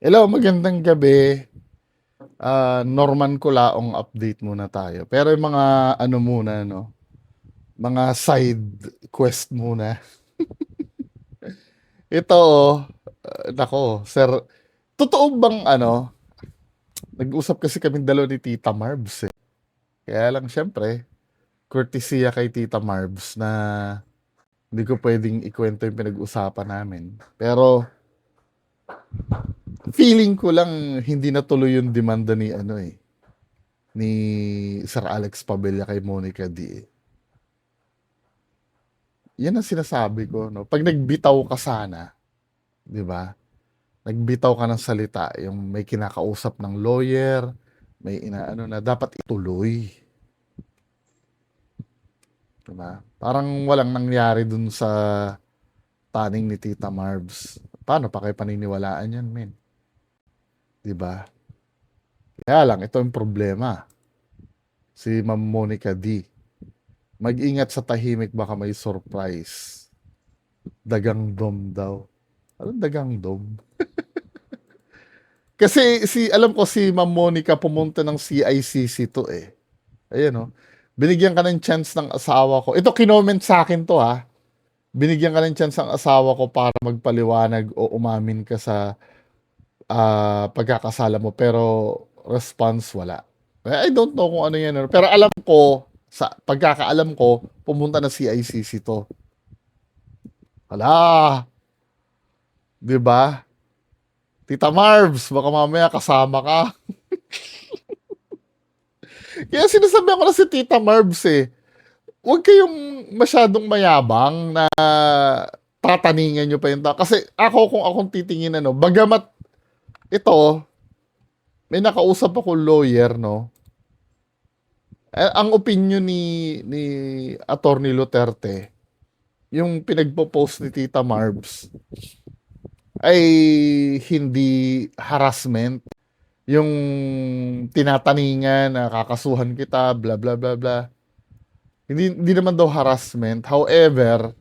Hello, magandang gabi. Norman Colaong update muna tayo. Pero yung mga ano muna, no? Mga side quest muna. Ito, nako, sir. Totoo bang ano, nag-usap kasi kami dalawa ni Tita Marbs eh. Kaya lang syempre, courtesy kay Tita Marbs na hindi ko pwedeng ikwento yung pinag-usapan namin. Pero feeling ko lang hindi natuloy yung demanda ni ano eh, ni Sir Alex Pabella kay Monica D. Eh. Yan ang sinasabi ko, no? Pag nagbitaw ka sana, di ba? Nagbitaw ka ng salita, yung may kinakausap ng lawyer, may inaano na dapat ituloy, di ba? Parang walang nangyari dun sa taning ni Tita Marbs. Paano pa kayo paniniwalaan yan, men? Di ba? Kaya lang, ito yung problema. Si Ma'am Monica D. Mag-ingat sa tahimik, baka may surprise. Dagang dom daw. Anong dagang dom? Kasi alam ko si Ma'am Monica pumunta ng CICC to eh. Ayan oh. Binigyan ka ng chance ng asawa ko. Ito kinoment sa akin to ha. Binigyan ka ng chance ng asawa ko para magpaliwanag o umamin ka sa pagkakasala mo pero response wala. I don't know kung ano yan. Pero alam ko, sa pagkakaalam ko, pumunta na CICC to. Hala, 'di ba? Tita Marbs, baka mamaya kasama ka. Kaya sinasabihan ko na si Tita Marbs eh, huwag kayong masyadong mayabang na tataningan nyo pa yung tao. Kasi ako, kung akong titingin, ano, bagamat ito, may nakausap ako lawyer, no? Ang opinion ni Attorney Duterte, yung pinagpo-post ni Tita Marbs, ay hindi harassment. Yung tinataningan na kakasuhan kita, bla bla bla bla. Hindi naman daw harassment. However,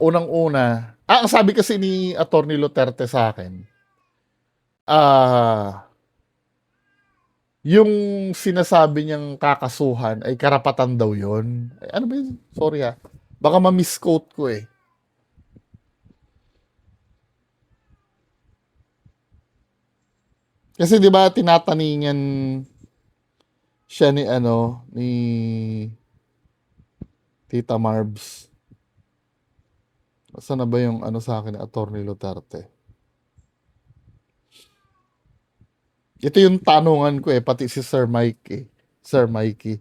unang-una, ang sabi kasi ni Attorney Duterte sa akin, yung sinasabi niyang kakasuhan ay karapatan daw yon. Ay, ano ba yun? Sorry ha. Baka ma-misquote ko eh. Kasi 'di ba tinataningan siya ni ano ni Tita Marbs. Saan na ba yung ano sa akin ni Attorney Duterte? Ito yung tanungan ko eh, pati si Sir Mike eh. Sir Mikey.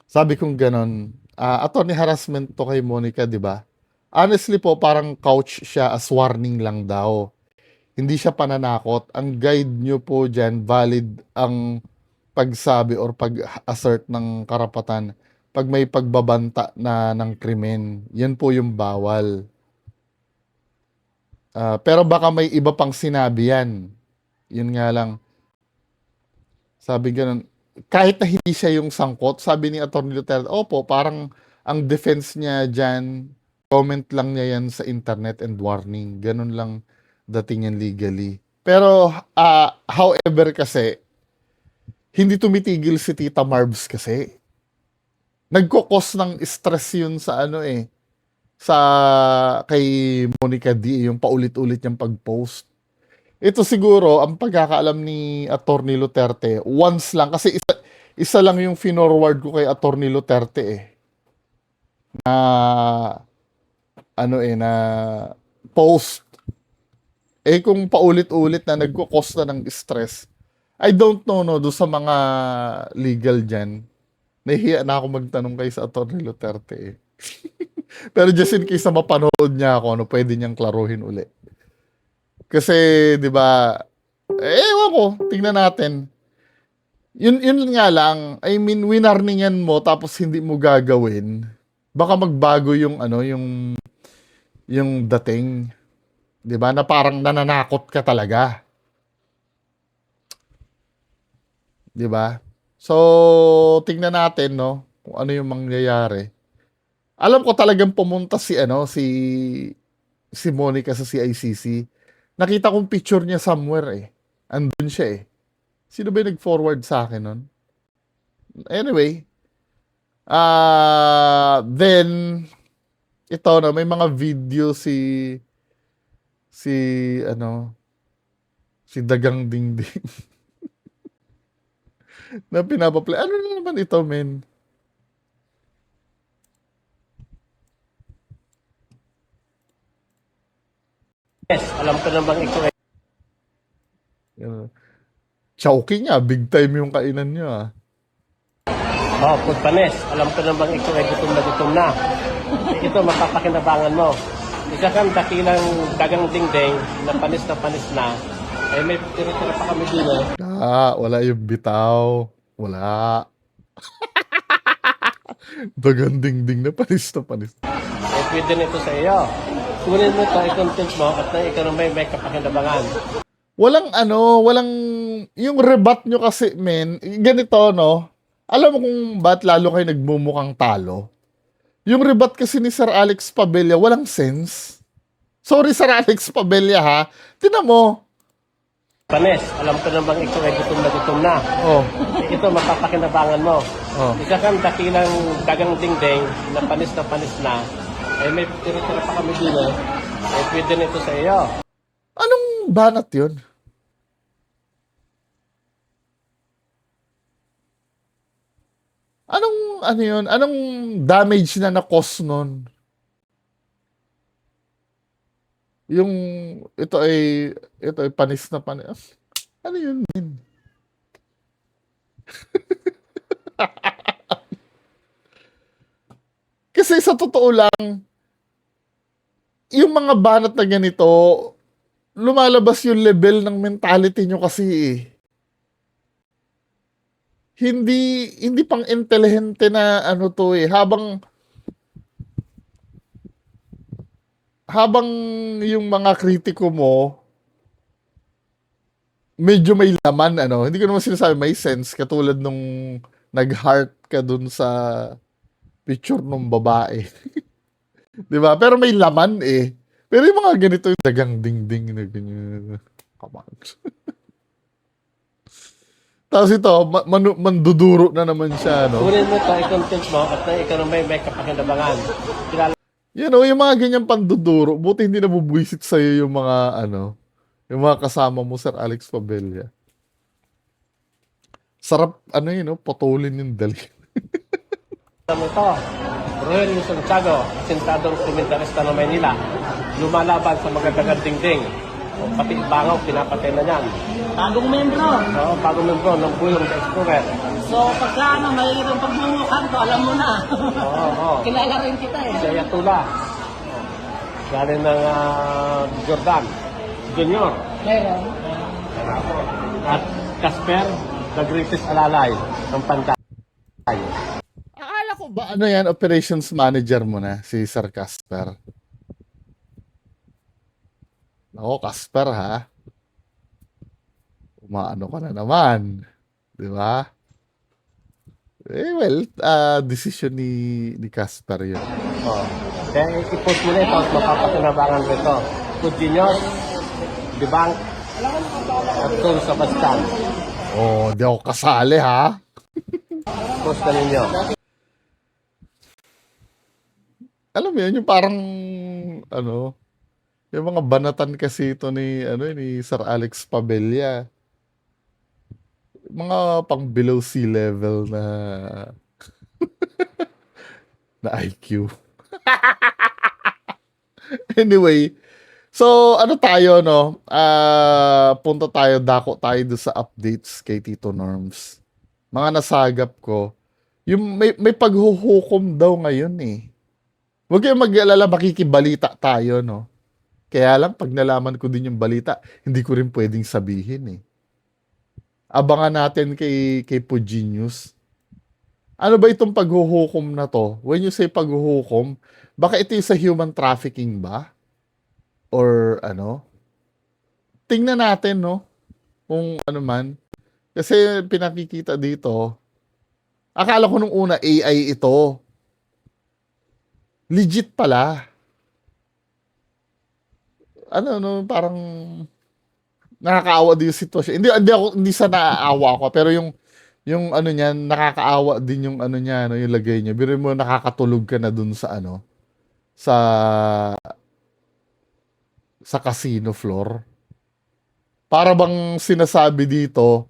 Sabi kong ganon, attorney harassment to kay Monica, di ba? Honestly po, parang couch siya as warning lang daw. Hindi siya pananakot. Ang guide nyo po dyan, valid ang pagsabi or pag-assert ng karapatan pag may pagbabanta na ng krimen. Yan po yung bawal. Pero baka may iba pang sinabi yan. Yun nga lang, sabi ganun, kahit na hindi siya yung sangkot, sabi ni Atty. Duterte, opo, parang ang defense niya dyan, comment lang niya yan sa internet and warning. Ganun lang dating yan legally. Pero, however kasi, hindi tumitigil si Tita Marbs kasi. Nagkukos ng stress yun sa ano eh, sa kay Monica D, yung paulit-ulit niyang pag-post. Ito siguro, ang pagkakaalam ni Attorney Duterte, once lang, kasi isa lang yung finorward ko kay Attorney Duterte eh, na, ano eh, na post. Eh kung paulit-ulit na nagkukos na ng stress, I don't know, no, do sa mga legal dyan, nahihiya na ako magtanong kay sa Attorney Duterte eh. Pero just in case na mapanood niya ako, ano, pwede niyang klaruhin uli. Kasi, di ba, ewan ko, tingnan natin. Yun nga lang, I mean, winarningan mo tapos hindi mo gagawin. Baka magbago yung ano, yung dating, 'di ba? Na parang nananakot ka talaga, 'di ba? So, tingnan natin, no, kung ano yung mangyayari. Alam ko talagang pumunta si ano, si si Monica sa CICC. Nakita kong picture niya somewhere eh. Andun siya eh. Sino ba yung nag-forward sa akin nun? Anyway, then, ito na, may mga video ano, si Dagang Dingding na pinapaplay. Ano na naman ito, men? Yes, alam ko na bang ikaw ay Chowking nga, big time yung kainan nyo ah. Food Panes. Alam ko na bang ikaw ay gutom na gutom na. Ito, mapapakinabangan mo. Isa kang dakilang dagang dingding na panis na. Eh, may tira-tira pa kami din eh. Wala yung bitaw. Wala. Dagang Dingding na panis na panis. Eh, pwede nito sa iyo. Kunin mo ito, i-content mo at na ikaw na may kapakinabangan. Walang, yung rebat nyo kasi, men, ganito, no? Alam mo kung ba't lalo kayo nagmumukhang talo? Yung rebat kasi ni Sir Alex Pabella, walang sense. Sorry, Sir Alex Pabella, ha? Tinan mo. Panes, alam ko na bang ikaw ay gutom na. Oh, Eh, ito, mapapakinabangan mo. oh. Isa kang dakilang dagang dingding na panis na. Eh, may tira-tira pa kami din eh. Eh, pwede nito sa iyo. Anong banat yun? Ano yun? Anong damage na na-cause nun? Yung, ito ay panis na panis. Ano yun, men? Kasi sa totoo lang, yung mga banat na ganito, lumalabas yung level ng mentality nyo kasi eh. Hindi pang intelihente na ano to eh. Habang yung mga kritiko mo, medyo may laman, ano. Hindi ko naman sinasabi may sense, katulad nung nag-heart ka dun sa picture ng babae. Di ba? Pero may laman eh. Pero yung mga ganito, yung dagang dingding na ganyan. Come on. Tapos ito, manduduro na naman siya, no? Kunin mo ito, i-content mo at na ikaw na may kapakinabangan. Kilala You know, yung mga ganyang panduduro, buti hindi nabubwisit sa'yo yung mga, yung mga kasama mo, Sir Alex Pabella. Sarap, no, potolin yung dali. mo ito. Rogelio Santiago, asintadong komentarista ng Maynila. Lumalaban sa mga dagang dingding. O, pati bangaw, pinapatay na yan. Bagong membro. Oo, bagong membro ng Buyong the Explorer. So, pagka may ng pagmumukhan ko, alam mo na. Oo. Kilala rin kita eh. Si Ayatollah. Galing ng Jordan. Junior. Meron. At Casper, the greatest alalay ng Panday. Akala ko ba, yan, operations manager mo na, si Sir Casper? Ako, Casper, ha? Umaano ka na naman. Di ba? Well, decision ni Casper yun. Oo. Kaya i-post mo na ito at mapapakinabangan mo ito. Good genius, debunk, at tools sa bastan. Oh, di ako kasali, ha? Post na ninyo. Alam mo yun, yung parang, yung mga banatan kasi ito ni Sir Alex Pabella. Mga pang below sea level na IQ. Anyway, so ano tayo, no? Punta tayo, dako tayo doon sa updates kay Tito Norms. Mga nasagap ko, yung may paghuhukom daw ngayon eh. Huwag kayong mag-alala, makikibalita tayo, no? Kaya lang, pag nalaman ko din yung balita, hindi ko rin pwedeng sabihin eh. Abangan natin kay Puji News. Ano ba itong paghuhukom na to? When you say paghuhukom, baka ito yung sa human trafficking ba? Or ano? Tingnan natin, no? Kung ano man. Kasi pinakikita dito, akala ko nung una AI ito. Legit pala. ano, no, parang nakakaawa din yung sitwasyon. Hindi sa naaawa ako, pero yung ano niya, nakakaawa din yung ano niya, no, yung lagay niya. Biro mo nakakatulog ka na dun sa ano, sa casino floor. Para bang sinasabi dito,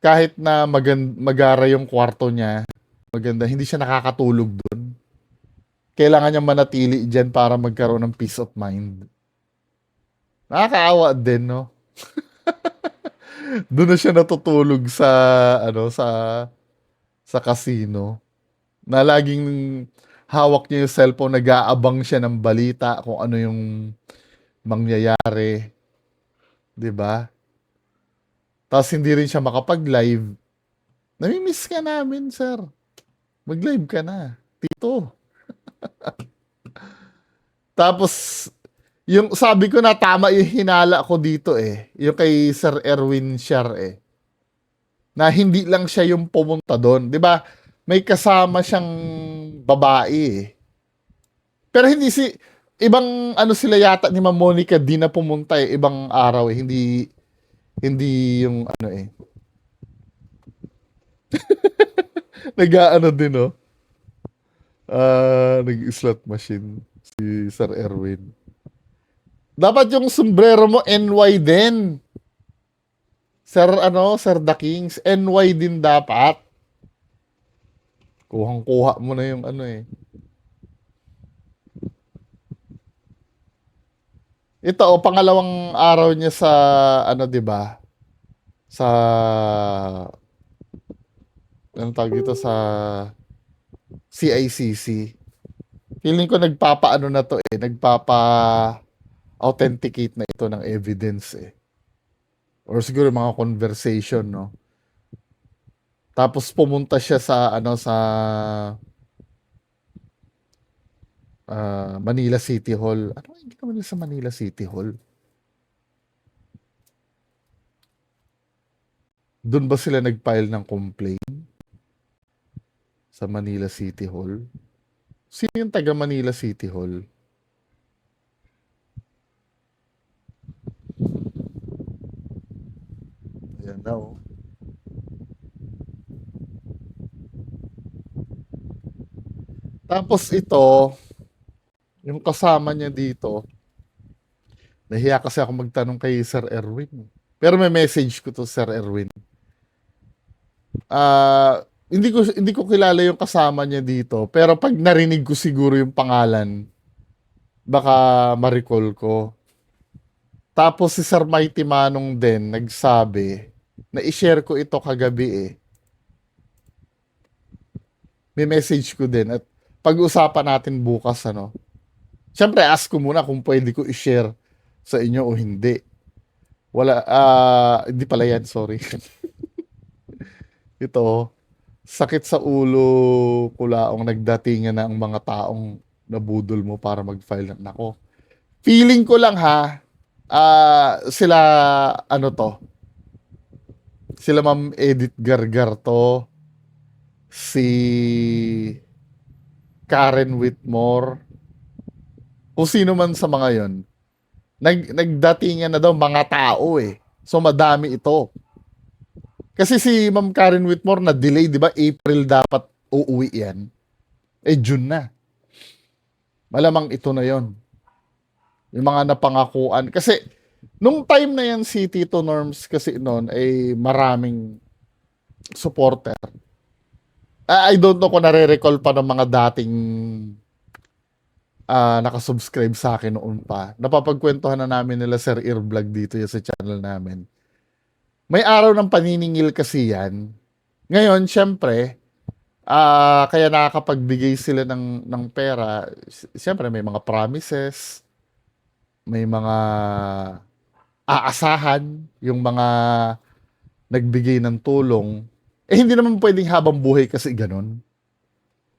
kahit na magara yung kwarto niya, maganda, hindi siya nakakatulog dun. Kailangan niya manatili dyan para magkaroon ng peace of mind. Nakakaawa din, no? Doon na siya natutulog sa ano sa casino. Na laging hawak niya yung cellphone, nag-aabang siya ng balita kung ano yung mangyayari, 'di ba? Tapos hindi rin siya makapag-live. Nami-miss ka namin, sir. Mag-live ka na. Tito. Tapos yung sabi ko na tama yung hinala ko dito eh. Yung kay Sir Erwin Siar eh. Na hindi lang siya yung pumunta doon. 'Di ba? May kasama siyang babae eh. Pero hindi ibang ano sila yata ni Ma'am Monica di na pumunta eh. Ibang araw eh. Hindi yung ano eh. Nag-aano din oh. Nag-slot machine si Sir Erwin. Dapat yung sombrero mo NY din. Sir The Kings, NY din dapat. Kuhang-kuha mo na yung ano eh. Ito, pangalawang araw niya sa, ano, di ba? Sa, anong tawag dito, sa CICC. Feeling ko nagpapaano na to eh, nagpapa-authenticate na ito ng evidence eh. Or siguro mga conversation, no? Tapos pumunta siya sa, ano, sa Manila City Hall. Ano yung ginawa nila sa Manila City Hall? Doon ba sila nag-file ng complaint? Sa Manila City Hall? Sino yung taga Manila City Hall? Ayan na oh. Tapos ito, yung kasama niya dito, nahiya kasi ako magtanong kay Sir Erwin. Pero may message ko to Sir Erwin. Hindi ko kilala yung kasama niya dito, pero pag narinig ko siguro yung pangalan, baka ma-recall ko. Tapos si Sir Mighty Manong din nagsabi na i-share ko ito kagabi eh. May message ko din at pag-usapan natin bukas ano. Siyempre ask ko muna kung pwede ko i-share sa inyo o hindi. Wala, hindi pala yan, sorry. Ito, sakit sa ulo, kulaong nagdatingan na ang mga taong nabudol mo para mag-file ng nako. Feeling ko lang ha, sila, ano to, sila Ma'am Edith Gargar to, si Karen Whitmore, kung sino man sa mga yon, nagdatingan na daw mga tao eh. So madami ito. Kasi si Ma'am Karen Whitmore na delay, 'di ba? April dapat uuwi 'yan. Eh June na. Malamang ito na 'yon. Yung mga napangakuan kasi nung time na yan si Tito Norms kasi noon ay maraming supporter. I don't know kung nare-recall pa ng mga dating nakasubscribe sa akin noon pa. Napapagkwentuhan na namin nila Sir Earvlog dito yan sa channel namin. May araw ng paniningil kasi yan. Ngayon, syempre, kaya nakakapagbigay sila ng pera. Syempre, may mga promises, may mga aasahan, yung mga nagbigay ng tulong. Eh, hindi naman pwedeng habang buhay kasi ganun.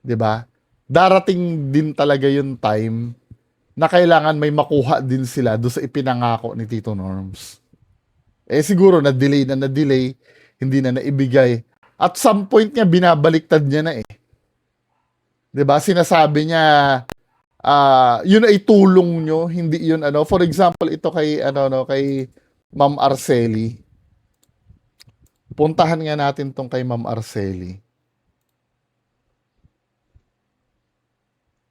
'Di ba? Darating din talaga yung time na kailangan may makuha din sila doon sa ipinangako ni Tito Norms. Eh siguro na-delay, hindi na naibigay. At some point niya binabaliktad niya na eh. 'Di ba? Sinasabi niya yun ay tulong nyo, hindi yun ano. For example, ito kay ano no, kay Ma'am Arceli. Puntahan nga natin tong kay Ma'am Arceli.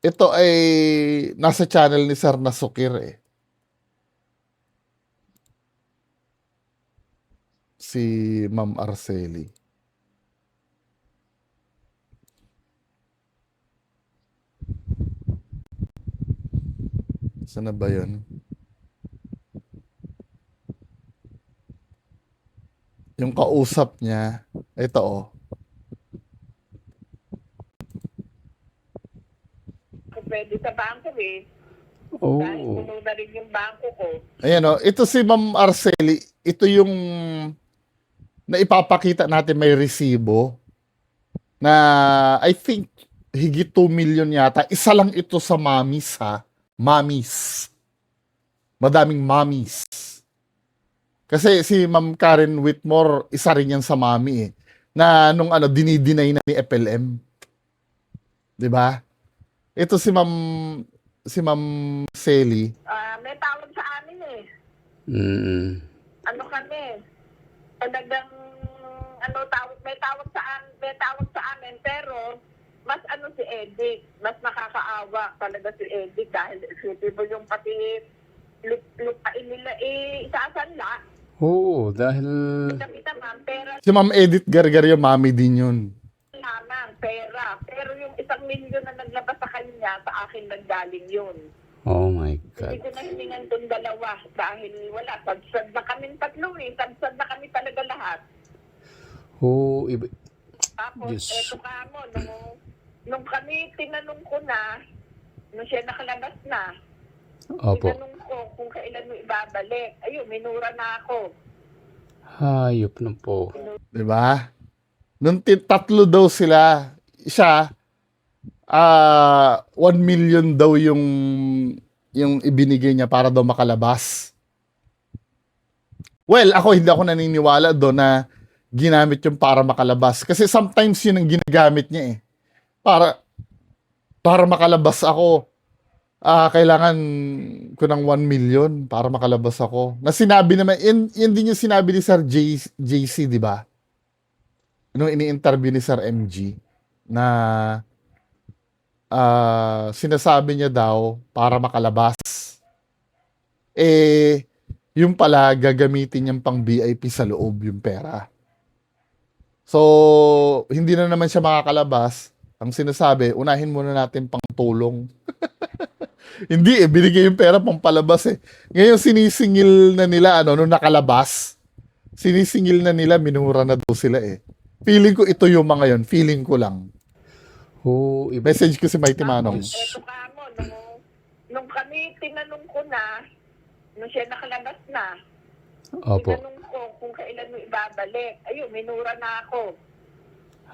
Ito ay nasa channel ni Sir Nasukir eh. Si Ma'am Arceli. Saan na ba yun? Yung kausap niya, ito oh. Kung pwede sa bangko eh. Dahil Oh. puno na rin yung bangko ko. Ayan oh, ito si Ma'am Arceli, ito yung na ipapakita natin may resibo na I think higit 2 million yata. Isa lang ito sa mommies ha. Mommies. Madaming mommies. Kasi si Ma'am Karen Whitmore, isa rin yan sa mommy eh. Na nung ano, dinideny na ni FLM. 'Di ba? Ito si Ma'am Sally. May tawag sa amin eh. Mm. Ano kami? Talagang may tawag sa amin pero mas ano si Edic, mas nakakaawa talaga si Edic dahil isipin mo yung pati lupain nila isasanla. Oo, dahil... Kita ma'am, pera Si Ma'am Edith Gargario, mami din yun. lamang, pera. Pero yung 1 milyon na naglabas sa kanya, sa akin nanggaling yun. Oh my Hindi God. ko na hiningan doon dalawa dahil wala. Sadsad na kami tatlo eh. Sadsad na kami talaga lahat. Oo, Tapos, Diyos. eto ka mo, nung kami tinanong ko na, nung siya nakalabas na, Opo. tinanong ko kung kailan mo ibabalik. Ayun, minura na ako. Hayop na po. 'Di ba? Nung tatlo daw sila, siya 1 million daw yung ibinigay niya para daw makalabas. Well, hindi ako naniniwala doon na ginamit yung para makalabas. Kasi sometimes yun ang ginagamit niya eh. Para makalabas ako, kailangan ko ng 1 million para makalabas ako. Na sinabi naman, yun din yung sinabi ni Sir JC, di ba? Nung ini-interview ni Sir MG, na sinasabi niya daw para makalabas. Yung pala, gagamitin niyang pang VIP sa loob yung pera. So, hindi na naman siya makakalabas. Ang sinasabi, unahin muna natin pang tulong. Hindi binigay yung pera pang palabas eh. Ngayon sinisingil na nila, nung nakalabas, sinisingil na nila, minura na daw sila eh. Feeling ko ito yung mga yon, feeling ko lang. Oo, Message ko si Mighty Manong. Eto ka mo, nung kami tinanong ko na, nung siya nakalabas na, Opo. tinanong ko kung kailan mo ibabalik. Ayun, minura na ako.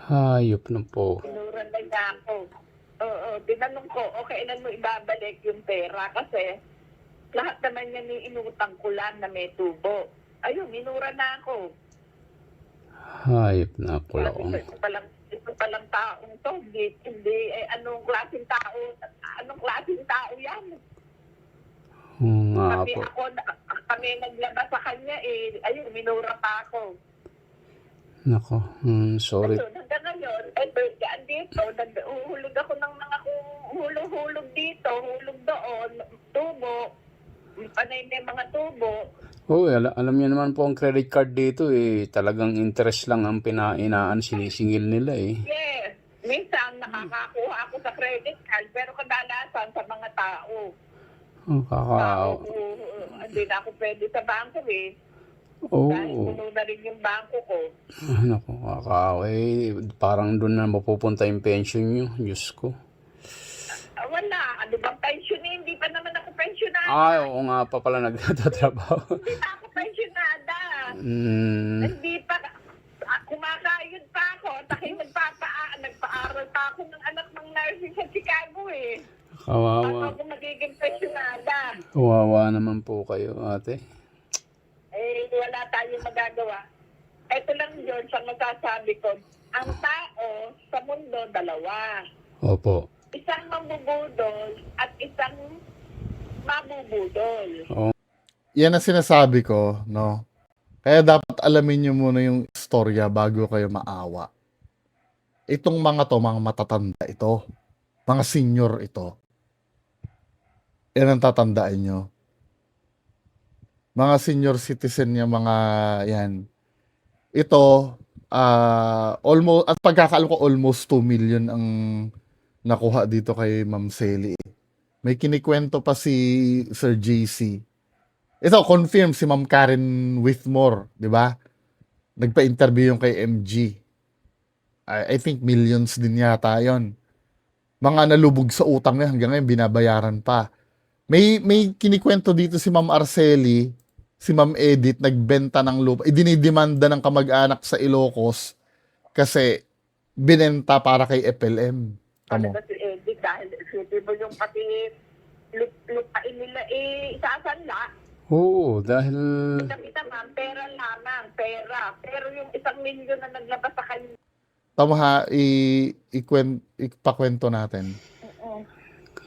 Hayop na po. Minura na niya ako. Oo, tinanong ko, o kailan mo ibabalik yung pera? Kasi lahat naman yan yung inutang ko lang na may tubo. Ayun, minura na ako. Hayop na po Sabi laong. ko, ito palang taong to. Hindi, anong klaseng tao yan? Oo nga Kami po. kami naglabas sa kanya ayun, minura pa ako. Nako, sorry. Ayun, hanggang ngayon, dyan dito, nag-uhulog ako ng mga hulog dito, hulog doon, tubo, panay may mga tubo. Oo, alam niyo naman po ang credit card dito talagang interest lang ang sinisingil nila eh. Yes, minsan nakakakuha ako sa credit card, pero kadalasan sa mga tao. Oh, Hindi na ako pwede sa bangko eh. Oo. Dahil puno na rin yung bangko ko. Nako, parang doon na mapupunta yung pension nyo. Diyos ko. Wala, ano bang pension eh? Hindi pa naman ako pensionada. Ay, oo nga pa pala nagtatrabaho. Hindi pa ako pensionada. Mm, Hindi pa, kumakayod pa ako. Dahil nagpa-aral pa ako ng anak ng nursing sa Chicago eh. Paano kawawa. ako magiging pensionada? Kawawa naman po kayo, ate. Wala tayong magagawa. Ito lang yun sa masasabi ko. Ang tao sa mundo, dalawa. Opo. isang mambubudol at isang mabubudol. Yan ang sinasabi ko, no? Kaya dapat alamin nyo muna yung istorya bago kayo maawa. Itong mga to, mga matatanda ito. Mga senior ito. Yan ang tatandaan nyo. Mga senior citizen niya, mga yan. Ito, almost, at pagkakaalam ko, almost 2 million ang nakuha dito kay Ma'am Selly. May kinikwento pa si Sir JC. Ito, confirm si Ma'am Karen Whitmore, di ba? Nagpa-interview yung kay MG. I think millions din yata yon. Mga nalubog sa utang niya hanggang ngayon binabayaran pa. May kinikwento dito si Ma'am Arceli, si Ma'am Edith, nagbenta ng lupa. Idinidemanda ng kamag-anak sa Ilocos kasi binenta para kay FLM. Tamo. Talaga si Edith dahil isipin mo yung pati lupain nila isasanla. Oo, dahil Kita ma'am, pera lamang, pera. Pero yung 1 milyon na naglabas sa kanya, Tama ha, ipakwento natin.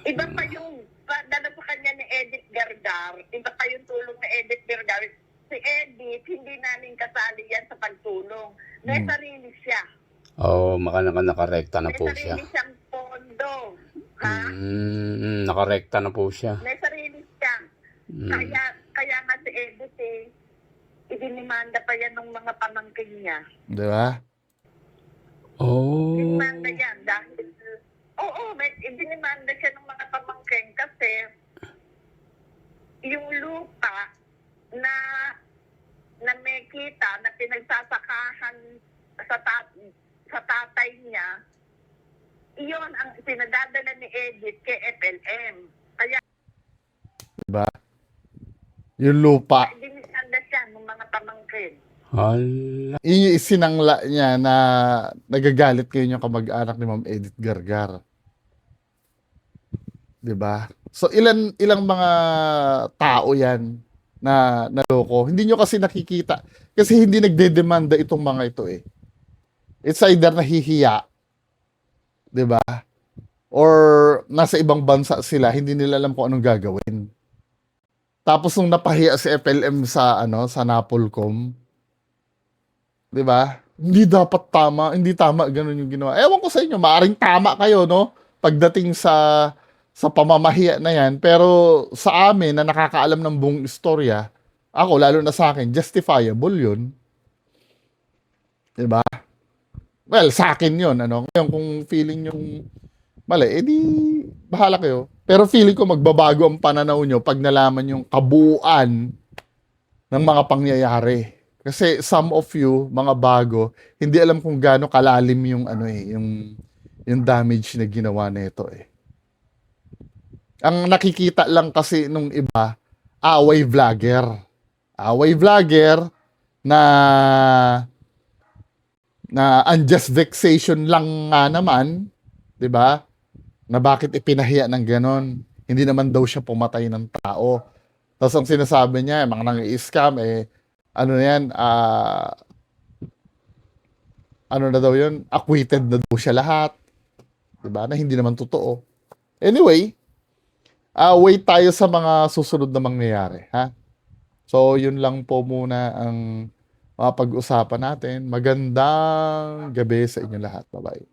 iba pa yung dala sa kanya ni Edith Gargar, iba pa yung tulong ni Edith Gargar. Si Edith, hindi namin kasali yan sa pagtulong. May sarili siya. nakarekta na May po siya. sarili siyang pondo. Ha? Nakarekta na po siya. May sarili siya. Kaya nga si Edith idinimanda pa yan ng mga pamangkin niya. Di ba? Dinimanda yan dahil, may idinimanda siya ng mga pamangkin kasi yung lupa na may kita na pinagsasakahan sa tatay niya, iyon ang pinadadala ni Edith kay FLM. Kaya Diba? Yung lupa. dinimanda siya ng mga pamangkin. Hala. Yun yung isinangla niya na nagagalit kayo yung kamag-anak ni Ma'am Edith Gargar. 'Di ba? So ilang mga tao 'yan na naloko. Hindi nyo kasi nakikita kasi hindi nagdedemanda itong mga ito eh. It's either nahihiya, 'di ba? Or nasa ibang bansa sila, hindi nila alam kung anong gagawin. Tapos nung napahiya si FLM sa sa Napolcom, 'di ba? Hindi dapat tama, hindi tama ganun yung ginawa. Ewan ko sa inyo, maaring tama kayo, no? Pagdating sa pamamahiya na 'yan, pero sa amin na nakakaalam ng buong istorya, ako lalo na sa akin, justifiable 'yun. 'Di ba? Well, sa akin 'yun, Ngayon kung feeling yung mali, edi bahala kayo. Pero feeling ko magbabago ang pananaw nyo pag nalaman yung kabuuan ng mga pangyayari. Kasi some of you, mga bago, hindi alam kung gaano kalalim yung yung damage na ginawa nito eh. Ang nakikita lang kasi nung iba, away vlogger. Away vlogger na unjust vexation lang nga naman, 'di ba? Na bakit ipinahiya ng ganon. Hindi naman daw siya pumatay ng tao. Tapos ang sinasabi niya, mga nang-i-scam, ano na yan, ano na daw yun, acquitted na daw siya lahat. Diba? Na hindi naman totoo. Anyway, wait tayo sa mga susunod na mangyayari. Ha? So, yun lang po muna ang mga pag-usapan natin. Magandang gabi sa inyo lahat. Bye-bye.